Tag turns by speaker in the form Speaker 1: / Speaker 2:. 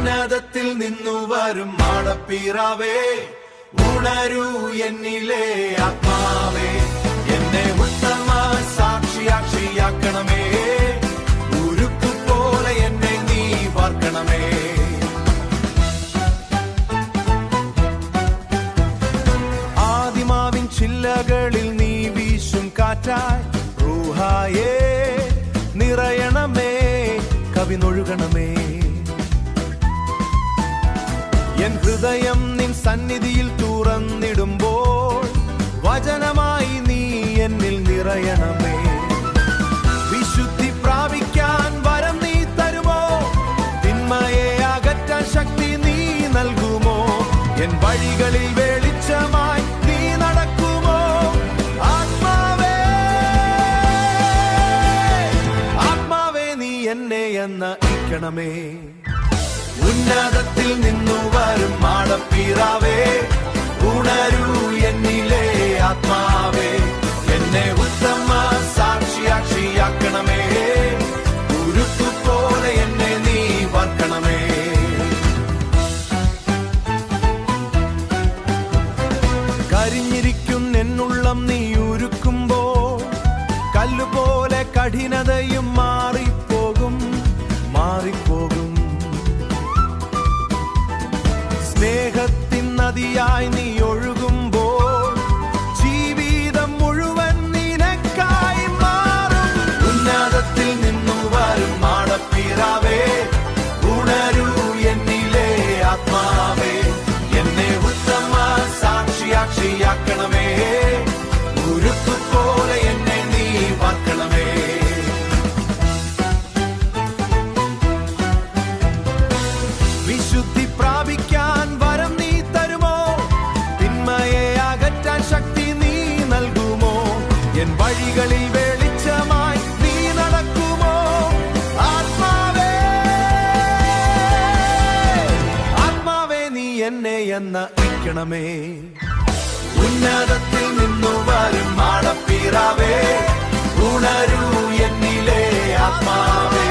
Speaker 1: ഉന്നതത്തിൽ നിന്നു വരും മാടപ്പീറാവേ, ഉണരൂ എന്നിലെ ആത്മാവേ, എന്നെ ഉത്തമ സാക്ഷിയാക്കണമേ, ഉരുക്കു പോലെ എന്നെ നീ വാർക്കണമേ. ആദിമാവിൻ ചില്ലകളിൽ നീ വീശും കാറ്റായി റൂഹായേ നിറയണമേ, കവിനൊഴുകണമേ. എൻ ഹൃദയം നിൻ സന്നിധിയിൽ തുറന്നിടുമ്പോൾ വചനമായി നീ എന്നിൽ നിറയണമേ. വിശുദ്ധി പ്രാപിക്കാൻ വരം നീ തരുമോ, തിന്മയെ അകറ്റാൻ ശക്തി നീ നൽകുമോ, എൻ വഴികളിൽ വെളിച്ചമായി നീ നടക്കുമോ. ആത്മാവേ ആത്മാവേ നീ എന്നെ നയിക്കണമേ. ഉന്നതത്തിൽ നിന്നു വരും മാടപ്പീറാവേ, ഉണരൂ എന്നിലെ ആത്മാവേ, എന്നെ ഉത്തമ സാക്ഷിയാക്കണമേ, ഉരുക്കു പോലെ എന്നെ നീ വാർക്കണമേ. കരിഞ്ഞിരിക്കുന്നെന്നുള്ളം നീ ഉരുക്കുമ്പോൾ കല്ലുപോലെ കഠിനതയും മാറിപ്പോകും. സ്നേഹത്തിൻ നദിയായി നീ ഒഴുകുമ്പോൾ ജീവിതം മുഴുവൻ നിനക്കായി മാറും. ഉന്നതത്തിൽ നിന്നു വരും മാടപ്പീറാവേ, ഉണരൂ എന്നിലെ ആത്മാവേ, എന്നെ ഉത്തമ സാക്ഷിയാക്കണമേ, ഉരുക്കു പോലെ എന്നെ നീ വാർക്കണമേ. വിശുദ്ധി പ്രാപിക്കാൻ വരം നീ തരുമോ, തിന്മയെ അകറ്റാൻ ശക്തി നീ നൽകുമോ, എൻ വഴികളിൽ വെളിച്ചമായി നീ നടക്കുമോ. ആത്മാവേ ആത്മാവേ നീ എന്നെ നയിക്കണമേ. ഉന്നതത്തിൽ നിന്നു വരും മാടപ്പീറാവേ, ഉണരൂ എന്നിലെ ആത്മാവേ,